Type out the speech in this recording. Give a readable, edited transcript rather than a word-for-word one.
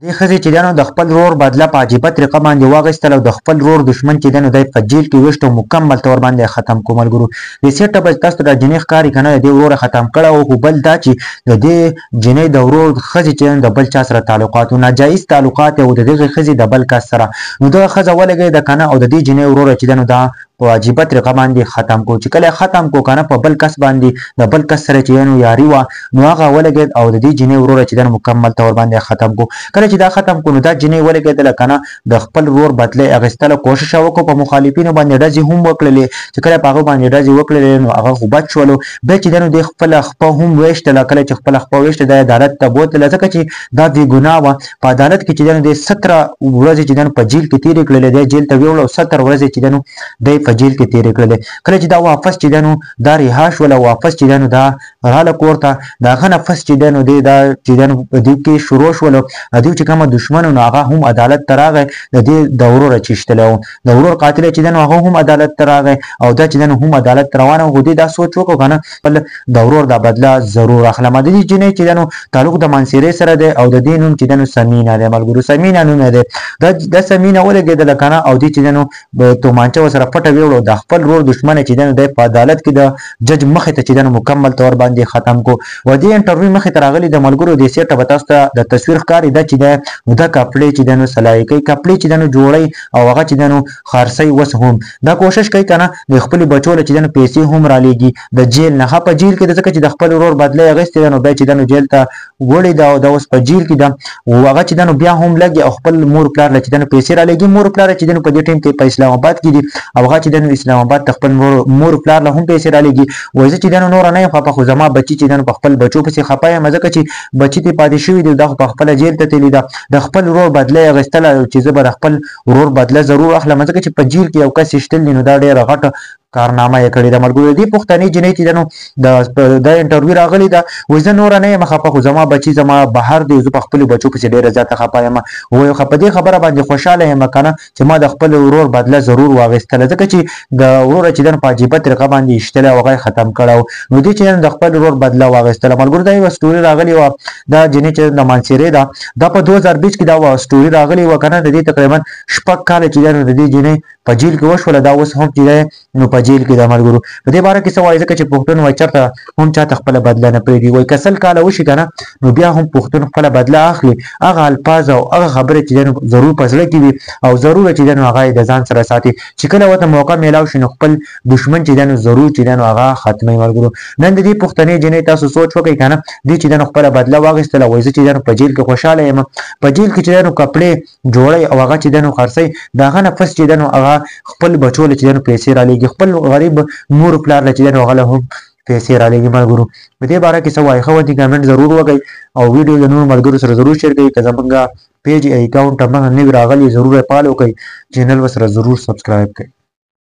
دې ښځې چې دی نو د خپل ورور بدله په عجیبه طریقه باندې واخیستل او د خپل ورور دښمن چې دی نو دی په جیل کې ویشت او مکمل طور باندې ختم کړو ملګرو. دې سیټ ته به تاسو ته دا جنۍ ښکاري که نه د دې ورور ختم کړی و، خو بل دا چې د دې جنۍ د ورور ښځې چې دی د بل چا سره تعلقات و، ناجایز تعلقات او د دغې ښځې د بل کس سره. نو دغه ښځه ولګېده که نه او د دې جنۍ ورور چې دی نو دا په عجیبه طریقه باندې ختم کو. چې کله ختم کو کنه په بل کس باندې د بل کس سره چې نو یاري وه نو هغه ولګېد او د دې جنۍ ورور چې دی مکمل طور باندې ختم کو. کله چې دا ختم کو نو دا جنۍ ولګېدله که نه د خپل ورور بدله یې اخیستله، کوشش یې وکړو په مخالفینو باندې ډزې هم وکړلې. چې کله په هغه باندې ډزې وکړلې نو هغه خو بچ شولو. بیا چې دی نو دوی خپله خپه هم ویشتله. کله چې خپله خپه ویشته دی عدالت ته بوتله، ځکه چې دا بې ګناه وه. په عدالت کې چې دی نو دی 17 ورځې چې دی په جیل کې تېرې کړلې. دی جیل ته ویوړ او 17 ورځې چې دی نو دی په جیل کې تېرې کړلې. کله چې دا واپس چې دی نو دا رها شوله، واپس چې دی نو دا راله کور ته. د هغه نفس چې دی نو دی دا چې دی نو په دې کې شروع شولو. د دوی چې کومه دښمن نو هغه هم عدالت ته راغی. د دې د ورور چیشتلی و، د ورور قاتل چې دی نو هغه هم عدالت ته راغی او دا چې دی نو هم عدالت ته روان و. خو دوی دا سوچ وکړو که نه خپل د ورور دا بدله ضرور اخلم. د دې جنۍ چې دی نو تعلق د منصیرې سره دی او د دې نوم چې دی نو سمینه دی ملګرو، سمینه نوم یې دی. دا سمینه ولګېدله که نه او دې چې دی نو تومانچه ورسره پټه ویوړه. د خپل ورور دښمن چې دی نو دی په عدالت کې د جج مخې ته چې دی نو مکمل طور باندې ختم کو. و دې انټرویو مخې ته راغلي د ملګرو دې سیټ ته به تاسو ته د تصویر ښکاري ده چې دی نو دا کپړې چې دی نو سلایي کوي، کپړې چې دی نو جوړوي او هغه چې دی نو خرڅوي. اوس هم دا کوشش کوي که نه د خپلې بچو له چې دی نو پیسې هم رالیږي د جیل نه. ښه په جیل کې ده ځکه چې د خپل ورور بدله یې اخیستې ده نو بیا چې دی نو جیل ته وړې ده او دا اوس په جیل کې ده. هغه چې دی نو بیا هم لګي او خپل مور پلار له چې دی نو پیسې رالیږي. مور پلار چې دی نو په دې ټایم کې په اسلام آباد کې دي او هغه چې دی نو اسلام آباد ته خپل مور پلار له هم پیسې رالیږي. وایي زه چې دی نو نوره نه یم خفه، خو زما بچي چې دی نو په خپل بچو پسې خفه یم ځکه چې بچي ترې پاتې شوي دي. دا خو په خپله جیل ته تللي ده. د خپل ورور بدله یې اخیستله چې زه به د خپل ورور بدله ضرور اخلم ځکه چې په جیل کې یو کس ایشتل دي نو دا ډېره غټه کارنامه یې کړې ده ملګرو. د دې پښتنې جنۍ چې دی نو د انټرویو راغلې ده، وایي زه نوره نه یم خفه، خو زما بچي زما بهر دی، زه په خپلو بچو پسې ډېره زیاته خفه یم. وایي په دې خبره باندې خوشحاله یم که نه چې ما د خپل ورور بدله ضرور واخیستله ځکه چې د ورور چې دی نو په عجیبه طریقه باندې ایشتلی او هغه یې ختم کړی و. نو دې چې دی د خپل ورور بدله واخیستله ملګرو. دا یوه سټوري راغلې وه، دا جنۍ چې د منصیرې ده، دا په 2020 کې دا سټوري راغلې وه که نه. د دې تقریبا 6 کاله چې دی نو د دې جنۍ په جیل کې وشوله. دا اوس هم چې دی نو په جیل کې ده ملګرو. په دې باره کې څه وایي ځکه چې پښتون وایي چېرته هم چاته خپله بدله نه پرېږدي. وایي که 100 کاله وشي که نه نو بیا هم پښتون خپله بدله اخلي. هغه الفاظ او هغه خبرې چې دی نو ضرور په زړه کې وي او ضرور چې دی نو هغه یې د ځان سره ساتي. چې کله ورته موقع میلاو شي نو خپل دښمن چې دی نو ضرور چې دی نو هغه ختموي ملګرو. نن د دې پښتنې جنۍ تاسو سوچ وکړئ که نه، دې چې دی نو خپله بدله واخیستله. وایي زه چې دی نو په جیل کې خوشحاله یم. په جیل کې چې دی نو کپړې جوړوي او هغه چې دی نو خرڅوي. د هغه نفس چې دی نو هغه خپل بچو له چې دی نو پیسې رالیږي، خپل غریب مور پلار له چې دی نو هغه له هم پیسې رالیږي ملګرو. په دې باره کې څه وایي ښه ودې کمنټ ضرور وکړئ او ویډیو د نورو ملګرو سره ضرور شیر کړئ. که زموږ پیج اکاونټ هماغه نوي راغلی ضرور یې فالو کړئ، چینل ورسره ضرور سبسکرایب کړئ.